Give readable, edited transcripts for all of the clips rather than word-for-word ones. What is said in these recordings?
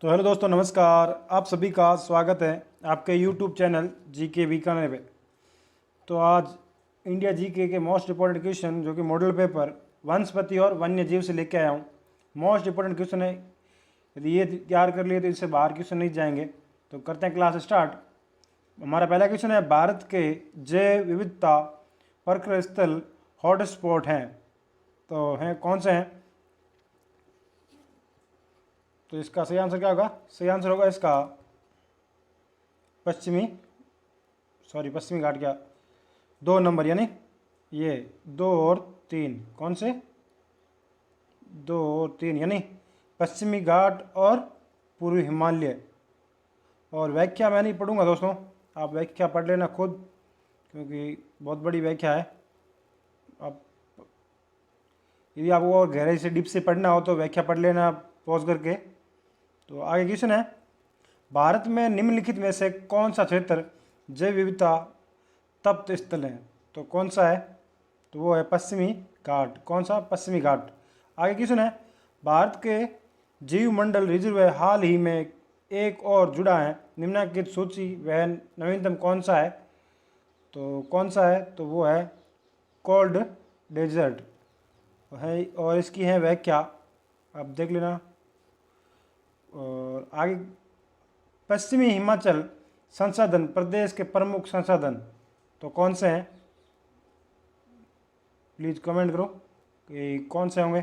तो हेलो दोस्तों, नमस्कार। आप सभी का स्वागत है आपके यूट्यूब चैनल जीके बीकानेर पे। तो आज इंडिया जीके के मोस्ट इम्पोर्टेंट क्वेश्चन जो कि मॉडल पेपर वनस्पति और वन्य जीव से लेके आया हूँ। मोस्ट इम्पोर्टेंट क्वेश्चन है, यदि ये तैयार कर लिए तो इससे बाहर क्वेश्चन नहीं जाएंगे। तो करते हैं क्लास स्टार्ट। हमारा पहला क्वेश्चन है, भारत के जैव विविधता पर्यटन स्थल हॉटस्पॉट हैं तो हैं कौन से हैं? तो इसका सही आंसर क्या होगा? सही आंसर होगा इसका पश्चिमी घाट। क्या 2 नंबर, यानी ये 2 और 3। कौन से? 2 और 3 यानी पश्चिमी घाट और पूर्वी हिमालय। और व्याख्या मैं नहीं पढ़ूंगा दोस्तों, आप व्याख्या पढ़ लेना खुद, क्योंकि बहुत बड़ी व्याख्या है। आप यदि आपको और गहराई से डीप से पढ़ना हो तो व्याख्या पढ़ लेना पॉज करके। तो आगे क्वेश्चन है, भारत में निम्नलिखित में से कौन सा क्षेत्र जैव विविधता तप्त स्थल है? तो कौन सा है? तो वो है पश्चिमी घाट। कौन सा? पश्चिमी घाट। आगे क्वेश्चन है, भारत के जीव मंडल रिजर्व हाल ही में एक और जुड़ा है, निम्नलिखित सूची वह नवीनतम कौन सा है? तो कौन सा है? तो वो है कोल्ड डेजर्ट है, और इसकी है व्याख्या, आप देख लेना। और आगे, पश्चिमी हिमाचल संसाधन प्रदेश के प्रमुख संसाधन तो कौन से हैं? प्लीज कमेंट करो कि कौन से होंगे।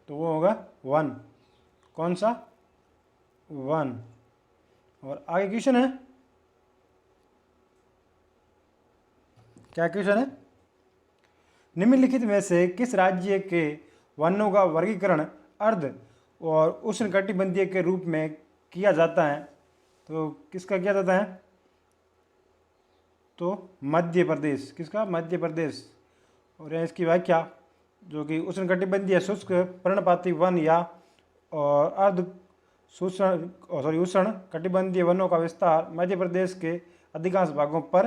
तो वो होगा वन। कौन सा? वन। और आगे क्वेश्चन है, क्या क्वेश्चन है? निम्नलिखित में से किस राज्य के वनों का वर्गीकरण अर्ध और उष्णकटिबंधीय के रूप में किया जाता है? तो किसका किया जाता है? तो मध्य प्रदेश। किसका? मध्य प्रदेश। और इसकी व्याख्या, जो कि उष्णकटिबंधीय शुष्क पर्णपाती वन या और अर्ध उष्ण कटिबंधीय वनों का विस्तार मध्य प्रदेश के अधिकांश भागों पर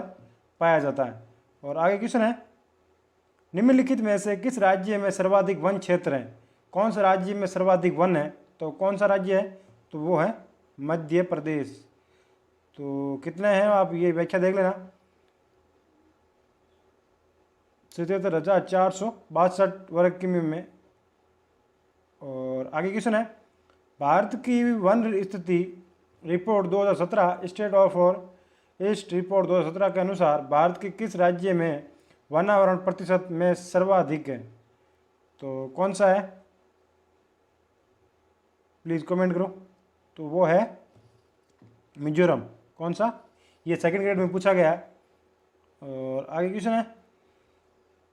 पाया जाता है। और आगे क्वेश्चन है, निम्नलिखित में से किस राज्य में सर्वाधिक वन क्षेत्र हैं? कौन सा राज्य में सर्वाधिक वन है? तो कौन सा राज्य है? तो वो है मध्य प्रदेश। तो कितने हैं आप ये व्याख्या देख लेना, 77,462 वर्ग किमी में। और आगे क्वेश्चन है, भारत की वन स्थिति रिपोर्ट 2017 स्टेट ऑफ और ईस्ट रिपोर्ट 2017 के अनुसार भारत के किस राज्य में वनावरण प्रतिशत में सर्वाधिक है? तो कौन सा है? प्लीज़ कमेंट करो। तो वो है मिजोरम। कौन सा? ये सेकंड ग्रेड में पूछा गया है। और आगे क्वेश्चन है,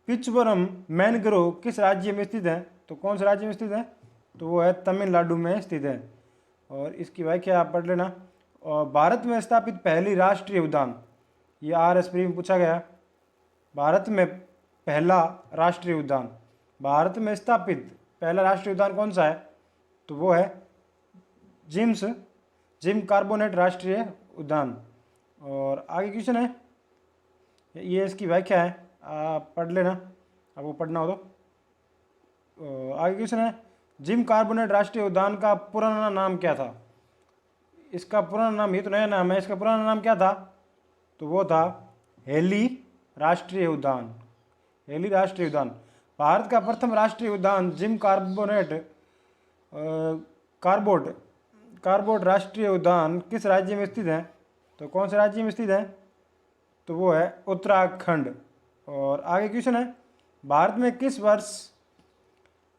पिचवरम मैनग्रोव किस राज्य में स्थित है? तो कौन से राज्य में स्थित है? तो वो है तमिलनाडु में स्थित है। और इसकी व्याख्या आप पढ़ लेना। और भारत में स्थापित पहली राष्ट्रीय उद्यान, ये RS प्री में पूछा गया। भारत में पहला राष्ट्रीय उद्यान, भारत में स्थापित पहला राष्ट्रीय उद्यान कौन सा है? तो वो है जिम कार्बोनेट राष्ट्रीय उद्यान। और आगे क्वेश्चन है, ये इसकी व्याख्या है, आप पढ़ लेना, आपको पढ़ना हो तो। आगे क्वेश्चन है, जिम कार्बोनेट राष्ट्रीय उद्यान का पुराना नाम क्या था? इसका पुराना नाम, ये तो नया नाम है, इसका पुराना नाम क्या था? तो वो था हेली राष्ट्रीय उद्यान। हेली राष्ट्रीय उद्यान। भारत का प्रथम राष्ट्रीय उद्यान जिम कार्बोट राष्ट्रीय उद्यान किस राज्य में स्थित है? तो कौन से राज्य में स्थित है? तो वो है उत्तराखंड। और आगे क्वेश्चन है, भारत में किस वर्ष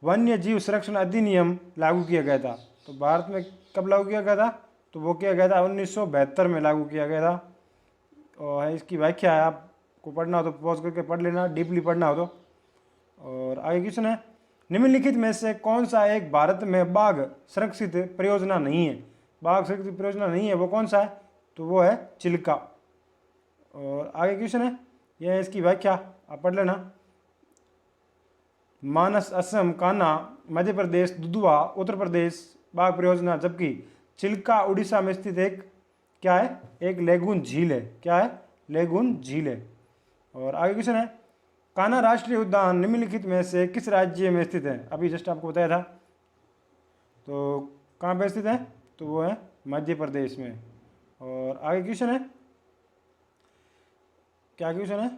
वन्य जीव संरक्षण अधिनियम लागू किया गया था? तो भारत में कब लागू किया गया था? तो वो किया गया था 1972 में लागू किया गया था। और इसकी व्याख्या है, आपको पढ़ना हो तो पॉज करके पढ़ लेना, डीपली पढ़ना हो तो। और आगे क्वेश्चन है, निम्नलिखित में से कौन सा एक भारत में बाघ संरक्षित परियोजना नहीं है? बाघ संरक्षित परियोजना नहीं है, वो कौन सा है? तो वो है चिल्का। और आगे क्वेश्चन है, यह है इसकी व्याख्या, आप पढ़ लेना। मानस असम, कान्हा मध्य प्रदेश, दुधवा उत्तर प्रदेश बाघ परियोजना, जबकि चिल्का उड़ीसा में स्थित एक क्या है? एक लेगून झील है। क्या है? लेगून झील है। और आगे क्वेश्चन है, कान्हा राष्ट्रीय उद्यान निम्नलिखित में से किस राज्य में स्थित है? अभी जस्ट आपको बताया था। तो कहाँ पे स्थित है? तो वो है मध्य प्रदेश में। और आगे क्वेश्चन है, क्या क्वेश्चन है?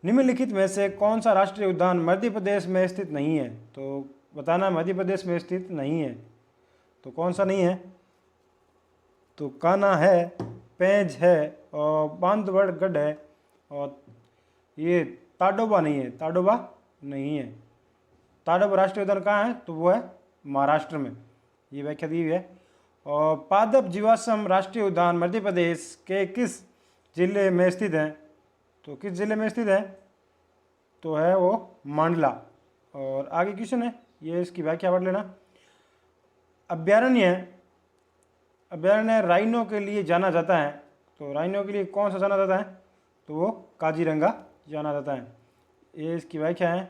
निम्नलिखित में से कौन सा राष्ट्रीय उद्यान मध्य प्रदेश में स्थित नहीं है? तो बताना मध्य प्रदेश में स्थित नहीं है, तो कौन सा नहीं है? तो कान्हा है, पेंच है, और बांधवगढ़ है, और ये ताडोबा नहीं है। ताडोबा नहीं है। ताडोबा राष्ट्रीय उद्यान कहाँ है? तो वो है महाराष्ट्र में। ये व्याख्या दी हुई है। और पादप जीवाश्म राष्ट्रीय उद्यान मध्य प्रदेश के किस जिले में स्थित है? तो किस जिले में स्थित है? तो है वो मांडला। और आगे क्वेश्चन है, ये इसकी व्याख्या पढ़ लेना। अभ्यारण्य राइनो के लिए जाना जाता है, तो राइनो के लिए कौन सा जाना जाता है? तो वो काजीरंगा जाना जाता है। ये इसकी व्याख्या है।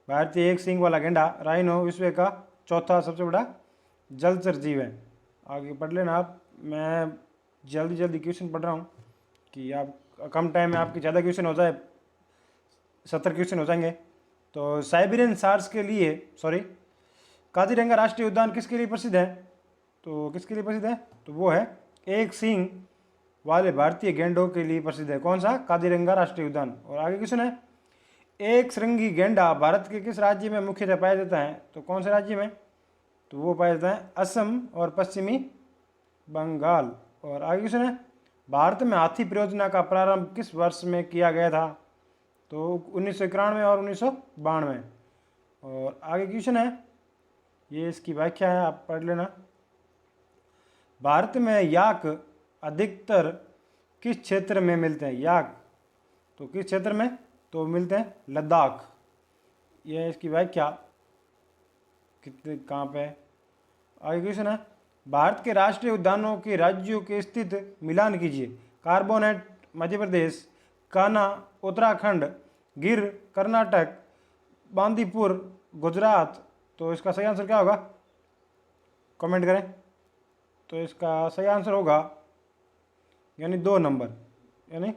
भारतीय एक सींग वाला गेंडा राइनो विश्व का चौथा सबसे बड़ा जलचर जीव है। आगे पढ़ लेना आप। मैं जल्दी क्वेश्चन पढ़ रहा हूँ कि आप कम टाइम में आपके ज़्यादा क्वेश्चन हो जाए, 70 क्वेश्चन हो जाएंगे। तो साइबेरियन सार्स के लिए काजीरंगा राष्ट्रीय उद्यान किसके लिए प्रसिद्ध है? तो किसके लिए प्रसिद्ध है? तो वो है एक सींग वाले भारतीय गेंडों के लिए प्रसिद्ध है। कौन सा? काजीरंगा राष्ट्रीय उद्यान। और आगे क्वेश्चन है, एक श्रृंगी गेंडा भारत के किस राज्य में मुख्यतः पाया जाता है? तो कौन से राज्य में? तो वो पाया जाता है असम और पश्चिमी बंगाल। और आगे क्वेश्चन है, भारत में हाथी परियोजना का प्रारंभ किस वर्ष में किया गया था? तो 1991 और 1992। और आगे क्वेश्चन है, ये इसकी व्याख्या है, आप पढ़ लेना। भारत में याक अधिकतर किस क्षेत्र में मिलते हैं? याक तो किस क्षेत्र में? तो मिलते हैं लद्दाख। ये इसकी व्याख्या कितने कहाँ पे है? आगे क्वेश्चन है, भारत के राष्ट्रीय उद्यानों के राज्यों के स्थित मिलान कीजिए। कार्बोनेट मध्य प्रदेश, कान्हा उत्तराखंड, गिर कर्नाटक, बांदीपुर गुजरात। तो इसका सही आंसर क्या होगा? कमेंट करें। तो इसका सही आंसर होगा यानी 2 नंबर, यानी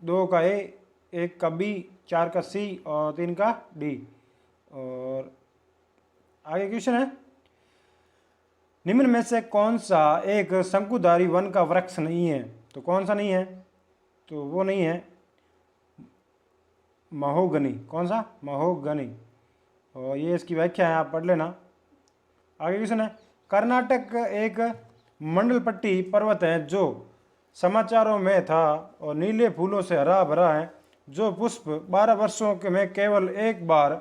2 का ए, 1 का बी, 4 का सी और 3 का डी। और आगे क्वेश्चन है, निम्न में से कौन सा एक शंकुधारी वन का वृक्ष नहीं है? तो कौन सा नहीं है? तो वो नहीं है महोगनी। कौन सा? महोगनी। और ये इसकी व्याख्या है, आप पढ़ लेना। आगे क्वेश्चन है, कर्नाटक एक मंडलपट्टी पर्वत है जो समाचारों में था और नीले फूलों से हरा भरा है, जो पुष्प 12 वर्षों के में केवल एक बार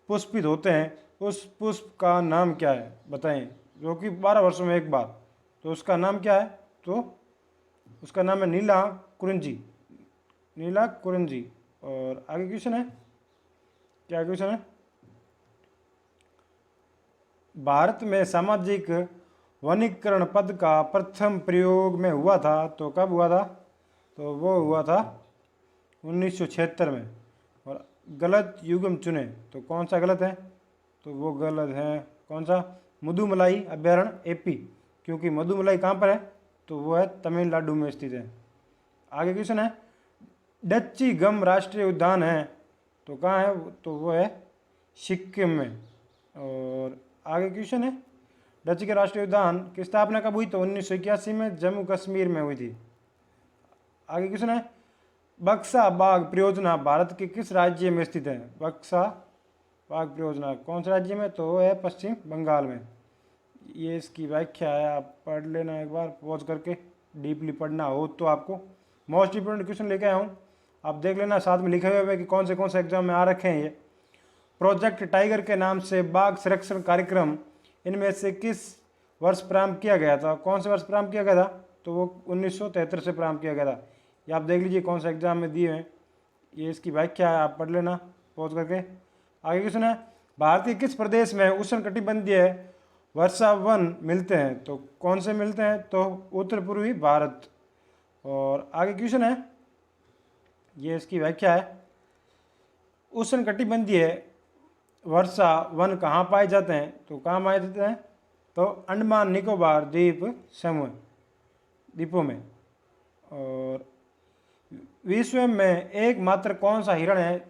पुष्पित होते हैं। उस पुष्प का नाम क्या है? बताएं। जो कि 12 वर्षों में एक बार, तो उसका नाम क्या है? तो उसका नाम है नीला कुरिंजी। नीला कुरिंजी। और आगे क्वेश्चन है, क्या क्वेश्चन है? भारत में सामाजिक वनीकरण पद का प्रथम प्रयोग में हुआ था, तो कब हुआ था? तो वो हुआ था 1976 में। और गलत युग्म चुने, तो कौन सा गलत है? तो वो गलत है कौन सा? मधुमलाई अभ्यारण्य एपी, क्योंकि मधुमलाई कहाँ पर है? तो वो है तमिलनाडु में स्थित है। आगे क्वेश्चन है, डच्ची गम राष्ट्रीय उद्यान है, तो कहाँ है? तो वो है सिक्किम में। और आगे क्वेश्चन है, डच्ची के राष्ट्रीय उद्यान की स्थापना कब हुई? तो 1981 में जम्मू कश्मीर में हुई थी। आगे क्वेश्चन है, बक्सा बाघ परियोजना भारत के किस राज्य में स्थित है? बक्सा बाघ परियोजना कौन से राज्य में? तो वो है पश्चिम बंगाल में। ये इसकी व्याख्या है, आप पढ़ लेना एक बार पॉज करके, डीपली पढ़ना हो तो। आपको मोस्ट इंपोर्टेंट क्वेश्चन लेके आया हूँ, आप देख लेना, साथ में लिखे हुए कि कौन से एग्जाम में आ रखे हैं। ये प्रोजेक्ट टाइगर के नाम से बाघ संरक्षण कार्यक्रम इनमें से किस वर्ष प्रारंभ किया गया था? कौन से वर्ष प्रारंभ किया गया था? तो वो 1973 से प्रारंभ किया गया था। ये आप देख लीजिए कौन सा एग्जाम में दिए हैं। ये इसकी व्याख्या है, आप पढ़ लेना पॉज करके। आगे क्वेश्चन है, भारतीय किस प्रदेश में उष्णकटिबंधीय वर्षा वन मिलते हैं? तो कौन से मिलते हैं? तो उत्तर पूर्वी भारत। और आगे क्वेश्चन है, ये इसकी व्याख्या है, उष्णकटिबंधीय वर्षा वन कहाँ पाए जाते हैं? तो कहाँ पाए जाते हैं? तो अंडमान निकोबार द्वीप समूह द्वीपों में। और विश्व में एकमात्र कौन सा हिरण है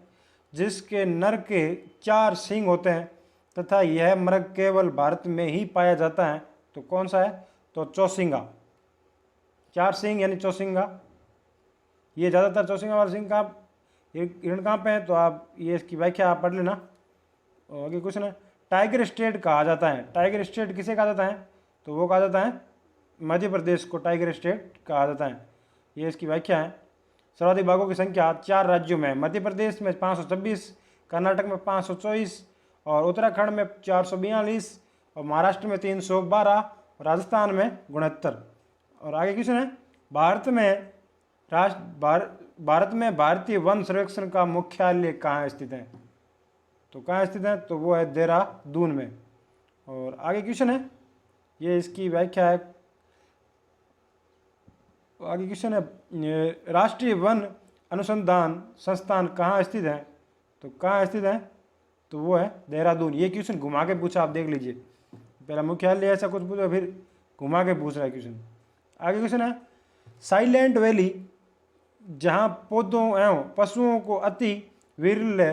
जिसके नर के 4 सींग होते हैं? तथा यह मृग केवल भारत में ही पाया जाता है, तो कौन सा है? तो चौसिंगा। 4 सींग यानी चौसिंगा। ये ज़्यादातर चौसिंगा वाला सिंह कहाँ, हिरण कहाँ पे है? तो आप ये इसकी व्याख्या आप पढ़ लेना। और आगे क्वेश्चन है, टाइगर स्टेट कहा जाता है। टाइगर स्टेट किसे कहा जाता है? तो वो कहा जाता है मध्य प्रदेश को टाइगर स्टेट कहा जाता है। ये इसकी व्याख्या है। सर्वाधिक बाघों की संख्या 4 राज्यों में, मध्य प्रदेश में 526, कर्नाटक में 524, और उत्तराखंड में 442, और महाराष्ट्र में 312, और राजस्थान में 69। और आगे क्वेश्चन है, भारत में भारतीय वन सर्वेक्षण का मुख्यालय कहाँ स्थित है? तो कहाँ स्थित है? तो वो है देहरादून में। और आगे क्वेश्चन है, ये इसकी व्याख्या है। आगे क्वेश्चन है, राष्ट्रीय वन अनुसंधान संस्थान कहाँ स्थित है? तो कहाँ स्थित है? तो वो है देहरादून। ये क्वेश्चन घुमा के पूछा, आप देख लीजिए। पहला मुख्यालय ऐसा कुछ पूछा, फिर घुमा के पूछ रहा है क्वेश्चन। आगे क्वेश्चन है, साइलेंट वैली जहाँ पौधों एवं पशुओं को अति विरल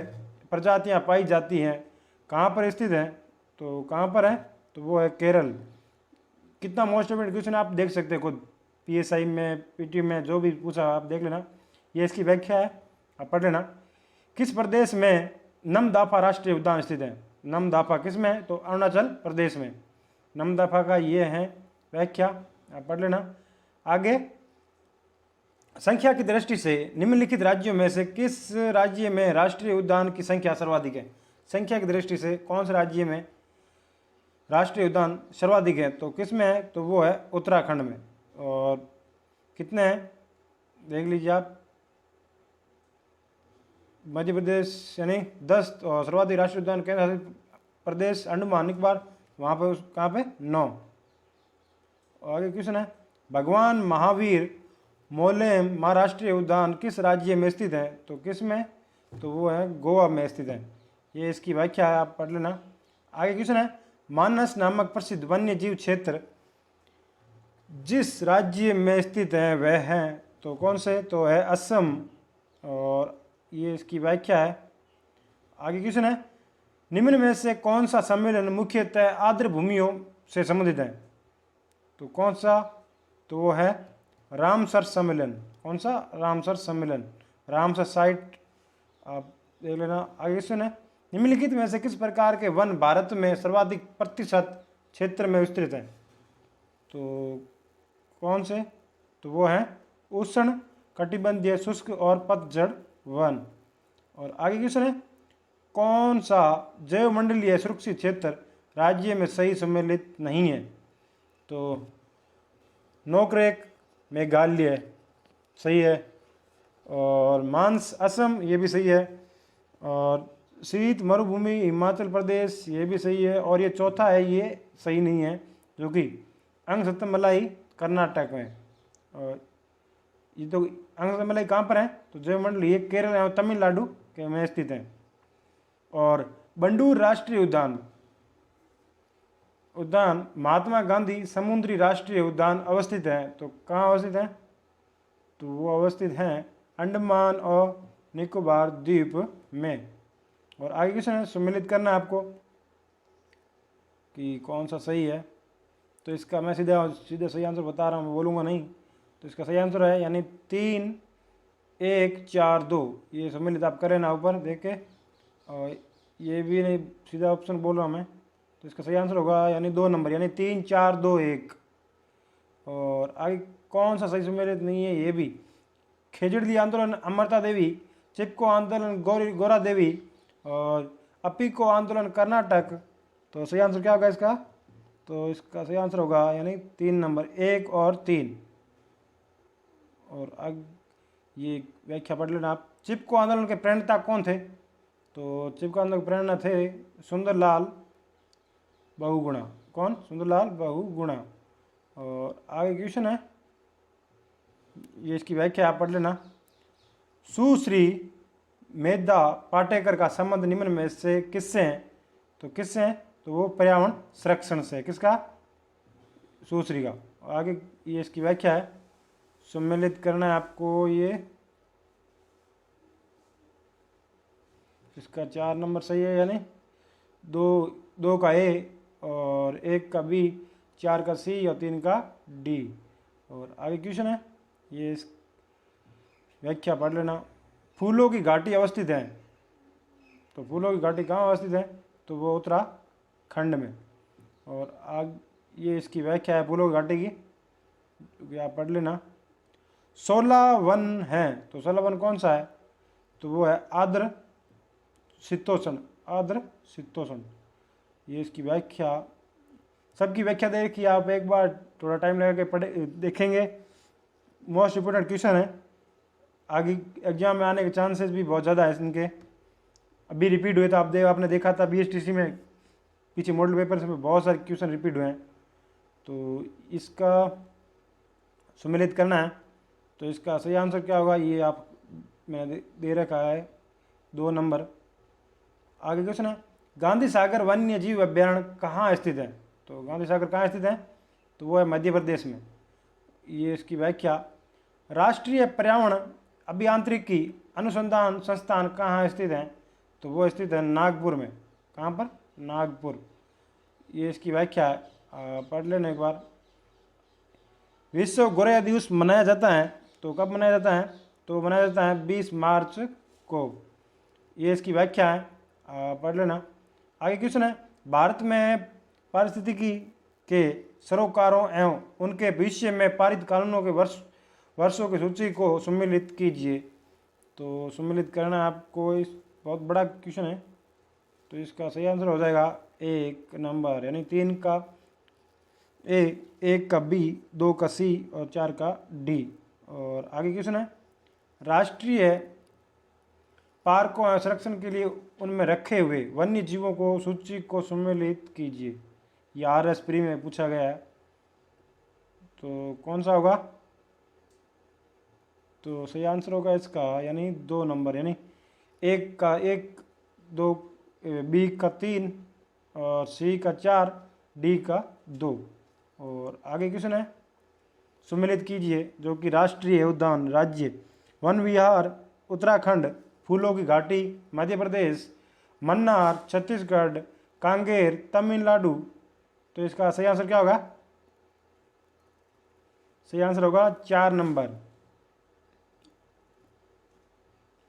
प्रजातियाँ पाई जाती हैं, कहाँ पर स्थित है? तो कहाँ पर है? तो वो है केरल। कितना मोस्ट इंपोर्टेंट क्वेश्चन आप देख सकते हैं खुद, पीएसआई में, पीटी में, जो भी पूछा आप देख लेना। ये इसकी व्याख्या है, आप पढ़ लेना। किस प्रदेश में नमदाफा राष्ट्रीय उद्यान स्थित है? नमदाफा किस में है? तो अरुणाचल प्रदेश में। नमदाफा का ये है व्याख्या, आप पढ़ लेना। आगे, संख्या की दृष्टि से निम्नलिखित राज्यों में से किस राज्य में राष्ट्रीय उद्यान की संख्या सर्वाधिक है? संख्या की दृष्टि से कौन से राज्य में राष्ट्रीय उद्यान सर्वाधिक है? तो किस में है? तो वो है उत्तराखंड में। और कितने हैं देख लीजिए आप। मध्य प्रदेश यानी 10, और सर्वाधिक राष्ट्रीय उद्यान केंद्र शासित प्रदेश अंडमान निकोबार, वहाँ पर कहाँ पे 9। आगे क्वेश्चन है, भगवान महावीर मोलेम महाराष्ट्रीय उद्यान किस राज्य में स्थित है? तो किस में? तो वो है गोवा में स्थित है। ये इसकी व्याख्या है, आप पढ़ लेना। आगे क्वेश्चन है, मानस नामक प्रसिद्ध वन्य जीव क्षेत्र जिस राज्य में स्थित है वह है? तो कौन से? तो है असम। और ये इसकी व्याख्या है। आगे क्वेश्चन है, निम्न में से कौन सा सम्मेलन मुख्यतः आर्द्र भूमियों से संबंधित है? तो कौन सा? तो वो है रामसर सम्मेलन। कौन सा? रामसर सम्मेलन, रामसर साइट, आप देख लेना। आगे क्वेश्चन है, निम्नलिखित में से किस प्रकार के वन भारत में सर्वाधिक प्रतिशत क्षेत्र में विस्तृत है? तो कौन से? तो वो है उष्ण कटिबंधीय शुष्क और पतझड़ वन। और आगे क्वेश्चन है, कौन सा जैव मंडलीय सुरक्षित क्षेत्र राज्य में सही सम्मिलित नहीं है? तो नोकरेक मेघालय सही है, और मानस असम ये भी सही है, और शीत मरुभूमि हिमाचल प्रदेश ये भी सही है, और ये चौथा है ये सही नहीं है, जो कि अंगसतमलाई कर्नाटक में। और ये तो अंगसतमलाई कहाँ पर है? तो जैवमंडल ये केरल एवं तमिलनाडु के में स्थित है। और बंडूर राष्ट्रीय उद्यान महात्मा गांधी समुद्री राष्ट्रीय उद्यान अवस्थित है। तो कहाँ अवस्थित है? तो वो अवस्थित है अंडमान और निकोबार द्वीप में। और आगे क्वेश्चन है, सम्मिलित करना है आपको कि कौन सा सही है। तो इसका मैं सीधे सही आंसर बता रहा हूँ, मैं बोलूँगा नहीं। तो इसका सही आंसर है यानी 3, 1, 4, 2। ये सम्मिलित आप करें ना ऊपर देख के, और ये भी नहीं, सीधा ऑप्शन बोल रहा हूँ मैं। तो इसका सही आंसर होगा यानी 2 नंबर, यानी 3, 4, 2, 1। और आगे कौन सा सही सम्मिलित नहीं है? ये भी खेजड़ली आंदोलन अमृता देवी, चिपको आंदोलन गोरा देवी, और अपिको आंदोलन कर्नाटक। तो सही आंसर क्या होगा इसका? तो इसका सही आंसर होगा यानी 3 नंबर, 1 और 3। और अब ये व्याख्या पढ़ लेना आप। चिपको आंदोलन के प्रणेता कौन थे? तो चिपको आंदोलन के प्रेरणा थे सुंदरलाल बहुगुणा। कौन? सुंदरलाल बहुगुणा। और आगे क्वेश्चन है, ये इसकी व्याख्या आप पढ़ लेना। सुश्री मेधा पाटेकर का संबंध निम्न में से किससे है? तो किससे है? तो वो पर्यावरण संरक्षण से। किसका? सुश्री का। आगे ये इसकी व्याख्या है, सम्मिलित करना है आपको। ये इसका 4 नंबर सही है, यानी 2 2 का ए और 1 का बी, 4 का सी और 3 का डी। और आगे क्वेश्चन है, ये व्याख्या पढ़ लेना। फूलों की घाटी अवस्थित है, तो फूलों की घाटी कहाँ अवस्थित है, तो वो उत्तराखंड में। और आग ये इसकी व्याख्या है फूलों की घाटी की, क्योंकि आप पढ़ लेना। 16 वन हैं, तो 16 वन कौन सा है, तो वो है आर्द्र शीतोष्ण, आर्द्र शीतोष्ण। ये इसकी व्याख्या, सबकी व्याख्या देखिए आप एक बार, थोड़ा टाइम लगा के पढ़े देखेंगे। मोस्ट इम्पोर्टेंट क्वेश्चन है, आगे एग्जाम में आने के चांसेस भी बहुत ज़्यादा है इनके। अभी रिपीट हुए, तो आपने देखा था BSTC में पीछे मॉडल पेपर से बहुत सारे क्वेश्चन रिपीट हुए हैं, तो इसका सम्मिलित करना है। तो इसका सही आंसर क्या होगा, ये आप मैंने दे रखा है 2 नंबर। आगे क्वेश्चन है, गांधी सागर वन्य जीव अभ्यारण्य कहाँ स्थित है, तो गांधी सागर कहाँ स्थित है, तो वो है मध्य प्रदेश में। ये इसकी व्याख्या, राष्ट्रीय पर्यावरण अभियांत्रिकी अनुसंधान संस्थान कहाँ स्थित है, तो वो स्थित है नागपुर में। कहाँ पर, नागपुर। ये इसकी व्याख्या है, पढ़ लेना एक बार। विश्व गोरैया दिवस मनाया जाता है, तो कब मनाया जाता है, तो मनाया जाता है 20 मार्च को। ये इसकी व्याख्या है, पढ़ लेना। आगे क्वेश्चन है, भारत में पारिस्थितिकी के सरोकारों एवं उनके भविष्य में पारित कानूनों के वर्षों की सूची को सम्मिलित कीजिए। तो सम्मिलित करना आपको, इस बहुत बड़ा क्वेश्चन है, तो इसका सही आंसर हो जाएगा 1 नंबर, यानी 3 का ए, 1 का बी, 2 का सी और 4 का डी। और आगे क्वेश्चन है, राष्ट्रीय पार्कों और संरक्षण के लिए उनमें रखे हुए वन्य जीवों को सूची को सम्मिलित कीजिए। ये RS प्री में पूछा गया है, तो कौन सा होगा, तो सही आंसर होगा इसका यानी 2 नंबर, यानी 1 का 1, 2, बी का 3 और सी का 4, डी का 2। और आगे क्वेश्चन है, सम्मिलित कीजिए, जो कि राष्ट्रीय उद्यान, राज्य वन विहार उत्तराखंड, फूलों की घाटी मध्य प्रदेश, मन्नार छत्तीसगढ़, कांगेर तमिलनाडु। तो इसका सही आंसर क्या होगा, सही आंसर होगा 4 नंबर।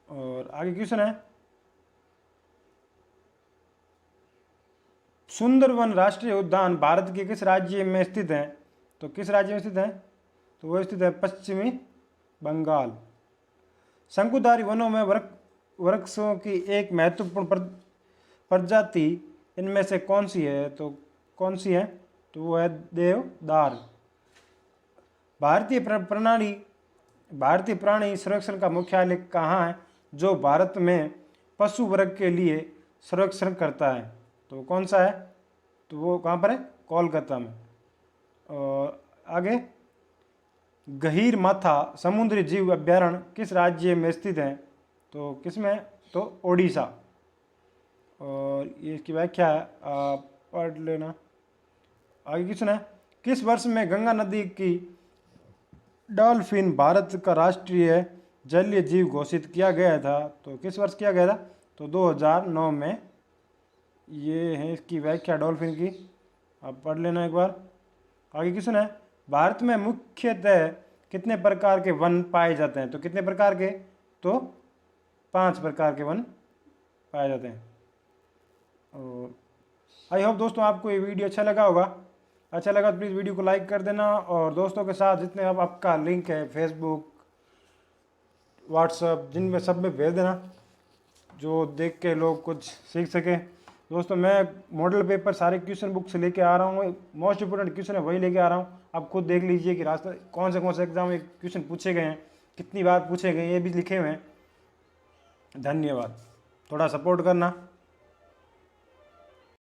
और आगे क्वेश्चन है, सुंदरवन राष्ट्रीय उद्यान भारत के किस राज्य में स्थित है, तो किस राज्य में स्थित है, तो वो स्थित है पश्चिमी बंगाल। शंकुधारी वनों में वृक्षों की एक महत्वपूर्ण प्रजाति इनमें से कौन सी है, तो कौन सी है, तो वो है देवदार। भारतीय प्राणी संरक्षण का मुख्यालय कहाँ है, जो भारत में पशु वर्ग के लिए संरक्षण करता है, तो कौन सा है, तो वो कहाँ पर है, कोलकाता में। और आगे, गहीर माथा समुद्री जीव अभ्यारण्य किस राज्य में स्थित है, तो किस में, तो ओडिशा। और ये इसकी व्याख्या है, आप पढ़ लेना। आगे क्वेश्चन है, किस वर्ष में गंगा नदी की डॉल्फिन भारत का राष्ट्रीय जलीय जीव घोषित किया गया था, तो किस वर्ष किया गया था, तो 2009 में। ये है इसकी व्याख्या डॉल्फिन की, आप पढ़ लेना एक बार। आगे क्वेश्चन है, भारत में मुख्यतः कितने प्रकार के वन पाए जाते हैं, तो कितने प्रकार के, तो 5 प्रकार के वन पाए जाते हैं। और आई होप दोस्तों आपको ये वीडियो अच्छा लगा होगा। अच्छा लगा तो प्लीज़ वीडियो को लाइक कर देना, और दोस्तों के साथ जितने अब आपका लिंक है फेसबुक, व्हाट्सएप, जिनमें सब में भेज देना, जो देख के लोग कुछ सीख सकें। दोस्तों मैं मॉडल पेपर सारे क्वेश्चन बुक से लेके आ रहा हूँ, मोस्ट इंपोर्टेंट क्वेश्चन है वही लेके आ रहा हूँ। आप खुद देख लीजिए कि रास्ता कौन से एग्जाम में क्वेश्चन पूछे गए हैं, कितनी बार पूछे गए, ये भी लिखे हुए हैं। धन्यवाद, थोड़ा सपोर्ट करना।